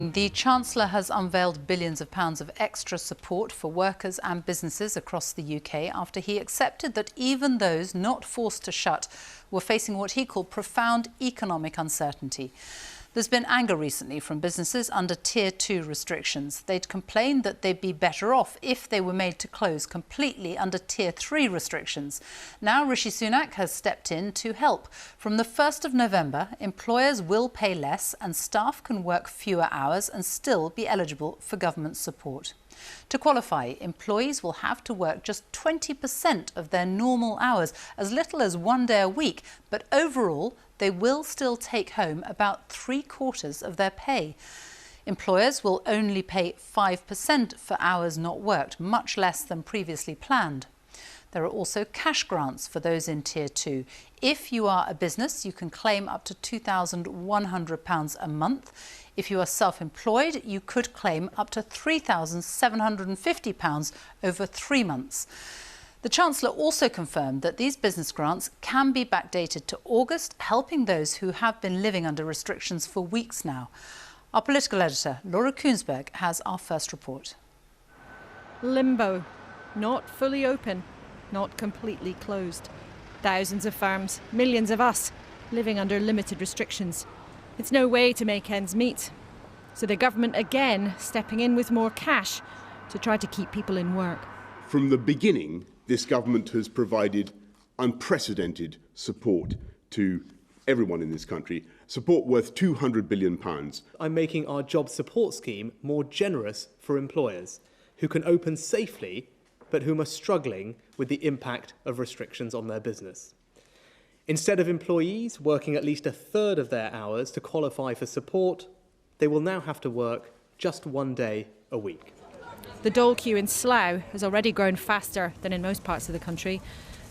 The Chancellor has unveiled billions of pounds of extra support for workers and businesses across the UK after he accepted that even those not forced to shut were facing what he called profound economic uncertainty. There's been anger recently from businesses under Tier 2 restrictions. They'd complained that they'd be better off if they were made to close completely under Tier 3 restrictions. Now Rishi Sunak has stepped in to help. From the 1st of November, employers will pay less and staff can work fewer hours and still be eligible for government support. To qualify, employees will have to work just 20% of their normal hours, as little as 1 day a week, but overall they will still take home about 3/4 of their pay. Employers will only pay 5% for hours not worked, much less than previously planned. There are also cash grants for those in Tier 2. If you are a business, you can claim up to £2,100 a month. If you are self-employed, you could claim up to £3,750 over 3 months. The Chancellor also confirmed that these business grants can be backdated to August, helping those who have been living under restrictions for weeks now. Our political editor, Kuenssberg, has our first report. Limbo. Not fully open, not completely closed. Thousands of firms, millions of us, living under limited restrictions. It's no way to make ends meet. So the government again stepping in with more cash to try to keep people in work. From the beginning, this government has provided unprecedented support to everyone in this country, support worth £200 billion. I'm making our job support scheme more generous for employers who can open safely but whom are struggling with the impact of restrictions on their business. Instead of employees working at least a third of their hours to qualify for support, they will now have to work just 1 day a week. The dole queue in Slough has already grown faster than in most parts of the country.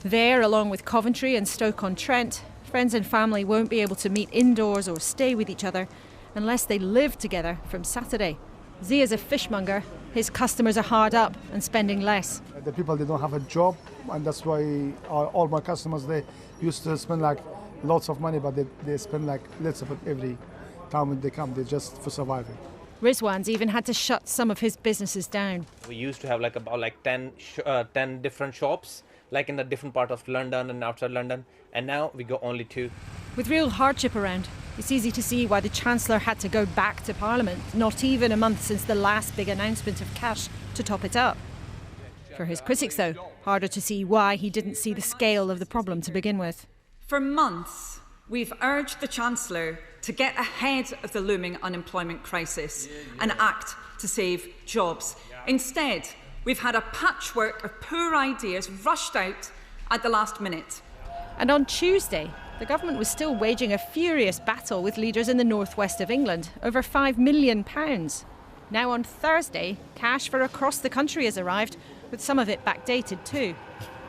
There, along with Coventry and Stoke-on-Trent, friends and family won't be able to meet indoors or stay with each other unless they live together from Saturday. Azizi is a fishmonger. His customers are hard up and spending less. The people, they don't have a job, and that's why all my customers, they used to spend like lots of money, but they spend like less of it every time when they come. They're just for surviving. Rizwan's even had to shut some of his businesses down. We used to have about 10 different shops, like in a different part of London and outside London, and now we got only 2. With real hardship around, it's easy to see why the Chancellor had to go back to Parliament, not even a month since the last big announcement of cash to top it up. For his critics, though, harder to see why he didn't see the scale of the problem to begin with. For months, we've urged the Chancellor to get ahead of the looming unemployment crisis and act to save jobs. Instead, we've had a patchwork of poor ideas rushed out at the last minute. And on Tuesday, the government was still waging a furious battle with leaders in the northwest of England over £5 million. Now on Thursday, cash for across the country has arrived, with some of it backdated too.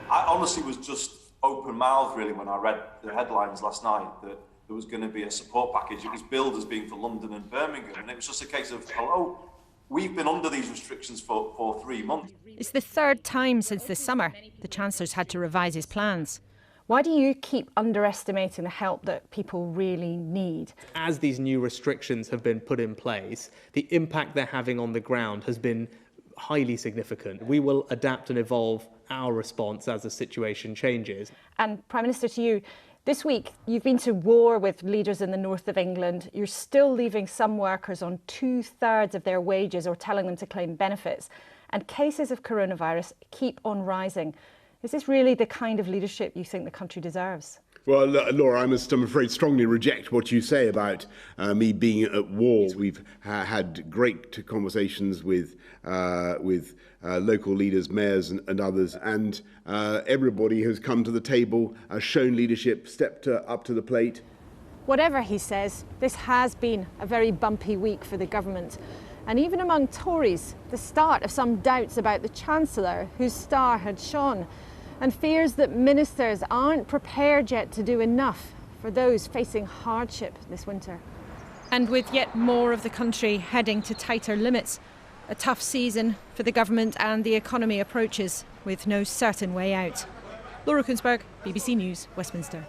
I honestly was just open-mouthed really when I read the headlines last night that there was going to be a support package. It was billed as being for London and Birmingham, and it was just a case of, hello, we've been under these restrictions for 3 months. It's the third time since this summer the Chancellor's had to revise his plans. Why do you keep underestimating the help that people really need? As these new restrictions have been put in place, the impact they're having on the ground has been highly significant. We will adapt and evolve our response as the situation changes. And Prime Minister, to you, this week you've been to war with leaders in the north of England. You're still leaving some workers on 2/3 of their wages or telling them to claim benefits. And cases of coronavirus keep on rising. Is this really the kind of leadership you think the country deserves? Well, Laura, I must, I'm afraid, strongly reject what you say about me being at war. We've had great conversations with local leaders, mayors and others, and everybody has come to the table, shown leadership, stepped up to the plate. Whatever he says, this has been a very bumpy week for the government. And even among Tories, the start of some doubts about the Chancellor, whose star had shone, and fears that ministers aren't prepared yet to do enough for those facing hardship this winter. And with yet more of the country heading to tighter limits, a tough season for the government and the economy approaches with no certain way out. Kuenssberg, BBC News, Westminster.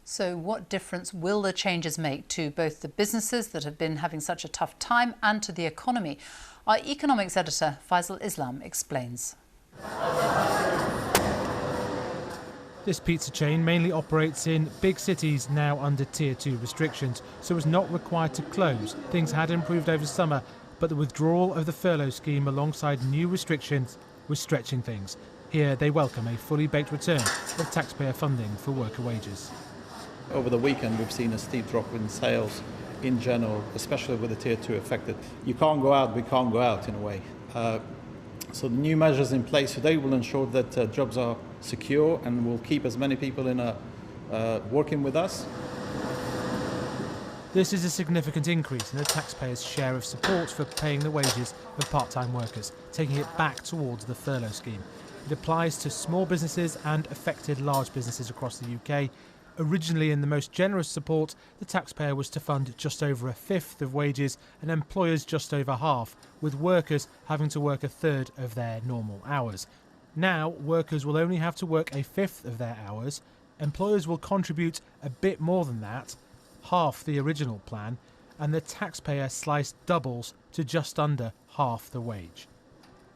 So what difference will the changes make to both the businesses that have been having such a tough time and to the economy? Our economics editor, Faisal Islam, explains. This pizza chain mainly operates in big cities now under Tier 2 restrictions, so is not required to close. Things had improved over summer, but the withdrawal of the furlough scheme alongside new restrictions was stretching things. Here they welcome a fully baked return of taxpayer funding for worker wages. Over the weekend we've seen a steep drop in sales in general, especially with the Tier 2 affected. You can't go out, we can't go out in a way. So the new measures in place today will ensure that jobs are secure and will keep as many people working with us. This is a significant increase in the taxpayers' share of support for paying the wages of part-time workers, taking it back towards the furlough scheme. It applies to small businesses and affected large businesses across the UK. Originally, in the most generous support, the taxpayer was to fund just over a fifth of wages and employers just over half, with workers having to work a third of their normal hours. Now, workers will only have to work a fifth of their hours. Employers will contribute a bit more than that, half the original plan, and the taxpayer slice doubles to just under half the wage.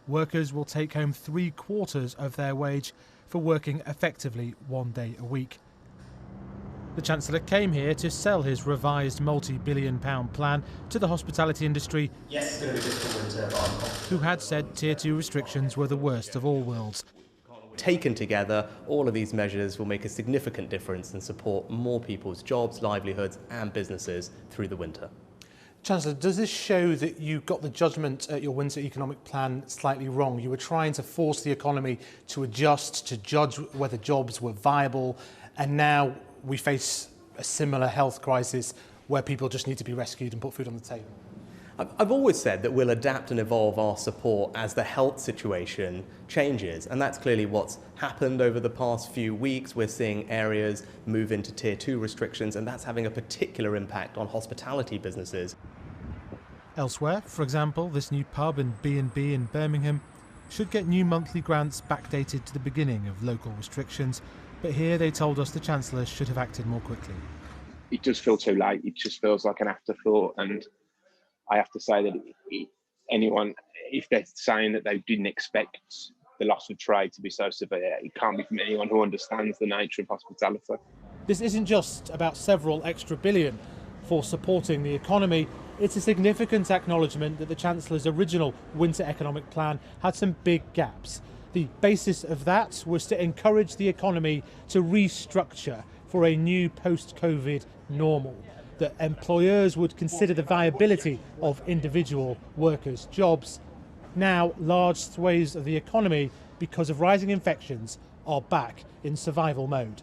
Workers will take home 3/4 of their wage for working effectively 1 day a week. The Chancellor came here to sell his revised multi-billion-pound plan to the hospitality industry, who had said Tier 2 restrictions were the worst of all worlds. Taken together, all of these measures will make a significant difference and support more people's jobs, livelihoods and businesses through the winter. Chancellor, does this show that you got the judgment at your winter economic plan slightly wrong? You were trying to force the economy to adjust, to judge whether jobs were viable, and now we face a similar health crisis where people just need to be rescued and put food on the table. I've always said that we'll adapt and evolve our support as the health situation changes, and that's clearly what's happened over the past few weeks. We're seeing areas move into Tier 2 restrictions, and that's having a particular impact on hospitality businesses. Elsewhere, for example, this new pub and B&B in Birmingham should get new monthly grants backdated to the beginning of local restrictions, but here they told us the Chancellor should have acted more quickly. It does feel too late. It just feels like an afterthought, and I have to say that anyone, if they're saying that they didn't expect the loss of trade to be so severe, it can't be from anyone who understands the nature of hospitality. This isn't just about several extra billion for supporting the economy. It's a significant acknowledgement that the Chancellor's original winter economic plan had some big gaps. The basis of that was to encourage the economy to restructure for a new post-COVID normal, that employers would consider the viability of individual workers' jobs. Now, large swathes of the economy, because of rising infections, are back in survival mode.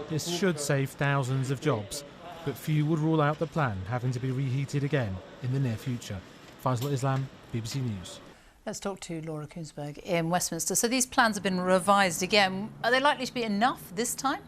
This should save thousands of jobs, but few would rule out the plan having to be reheated again in the near future. Faisal Islam, BBC News. Let's talk to Laura Kuenssberg in Westminster. So these plans have been revised again. Are they likely to be enough this time?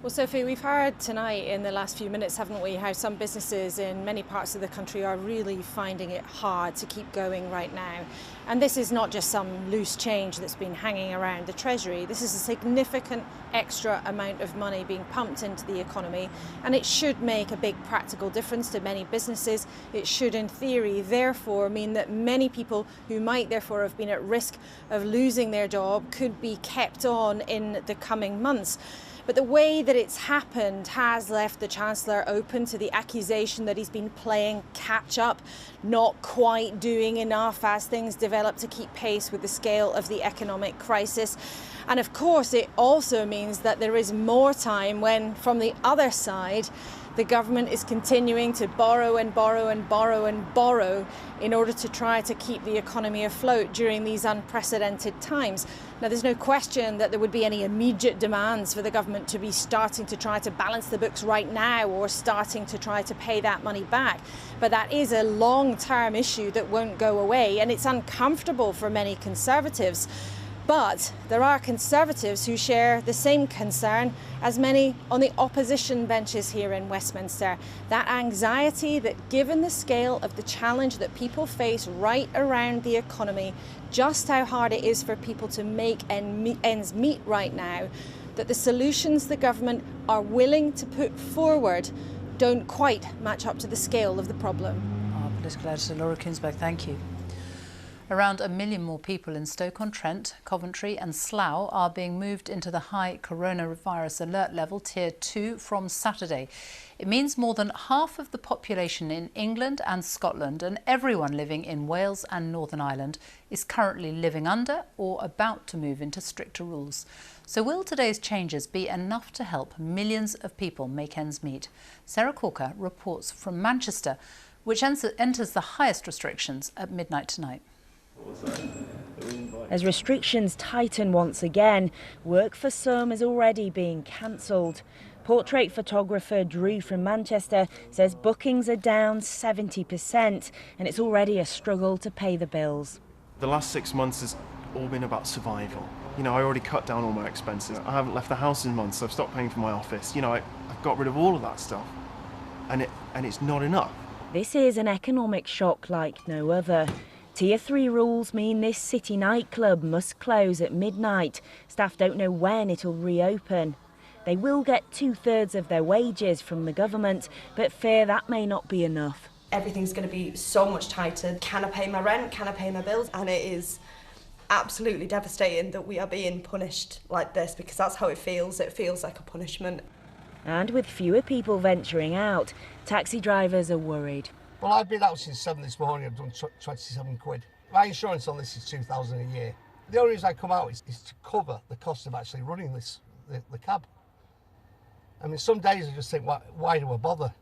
Well, Sophie, we've heard tonight in the last few minutes, haven't we, how some businesses in many parts of the country are really finding it hard to keep going right now. And this is not just some loose change that's been hanging around the Treasury. This is a significant extra amount of money being pumped into the economy, and it should make a big practical difference to many businesses. It should, in theory, therefore mean that many people who might therefore have been at risk of losing their job could be kept on in the coming months. But the way that it's happened has left the Chancellor open to the accusation that he's been playing catch-up, not quite doing enough as things develop to keep pace with the scale of the economic crisis. And of course, it also means that there is more time when, from the other side, the government is continuing to borrow and borrow and borrow and borrow in order to try to keep the economy afloat during these unprecedented times. Now, there's no question that there would be any immediate demands for the government to be starting to try to balance the books right now or starting to try to pay that money back. But that is a long-term issue that won't go away, and it's uncomfortable for many Conservatives. But there are Conservatives who share the same concern as many on the opposition benches here in Westminster. That anxiety that, given the scale of the challenge that people face right around the economy, just how hard it is for people to make ends meet right now, that the solutions the government are willing to put forward don't quite match up to the scale of the problem. Our political editor Laura Kuenssberg, thank you. Around 1 million more people in Stoke-on-Trent, Coventry and Slough are being moved into the high coronavirus alert level Tier 2 from Saturday. It means more than half of the population in England and Scotland and everyone living in Wales and Northern Ireland is currently living under or about to move into stricter rules. So will today's changes be enough to help millions of people make ends meet? Sarah Corker reports from Manchester, which enters the highest restrictions at midnight tonight. As restrictions tighten once again, work for some is already being cancelled. Portrait photographer Drew from Manchester says bookings are down 70% and it's already a struggle to pay the bills. The last 6 months has all been about survival. You know, I already cut down all my expenses. I haven't left the house in months. I've stopped paying for my office. You know, I've got rid of all of that stuff. And it's not enough. This is an economic shock like no other. Tier 3 rules mean this city nightclub must close at midnight. Staff don't know when it'll reopen. They will get 2/3 of their wages from the government, but fear that may not be enough. Everything's going to be so much tighter. Can I pay my rent? Can I pay my bills? And it is absolutely devastating that we are being punished like this, because that's how it feels. It feels like a punishment. And with fewer people venturing out, taxi drivers are worried. Well, I've been out since 7 this morning. I've done 27 quid. My insurance on this is 2,000 a year. The only reason I come out is to cover the cost of actually running the cab. I mean, some days I just think, why do I bother?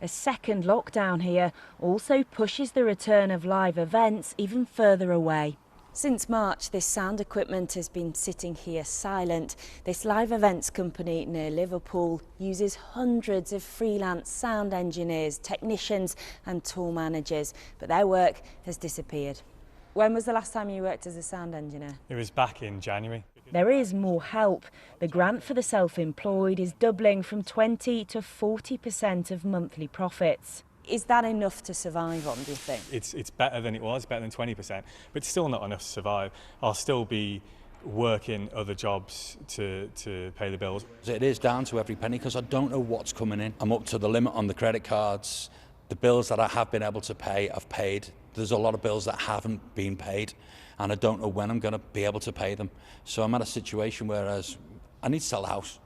A second lockdown here also pushes the return of live events even further away. Since March, this sound equipment has been sitting here silent. This live events company near Liverpool uses hundreds of freelance sound engineers, technicians and tour managers, but their work has disappeared. When was the last time you worked as a sound engineer? It was back in January. There is more help. The grant for the self-employed is doubling from 20 to 40% of monthly profits. Is that enough to survive on, do you think? It's better than it was, better than 20%, but still not enough to survive. I'll still be working other jobs to pay the bills. It is down to every penny because I don't know what's coming in. I'm up to the limit on the credit cards. The bills that I have been able to pay, I've paid. There's a lot of bills that haven't been paid and I don't know when I'm going to be able to pay them. So I'm at a situation where I need to sell the house.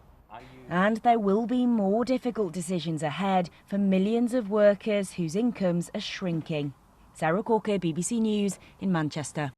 And there will be more difficult decisions ahead for millions of workers whose incomes are shrinking. Sarah Corker, BBC News in Manchester.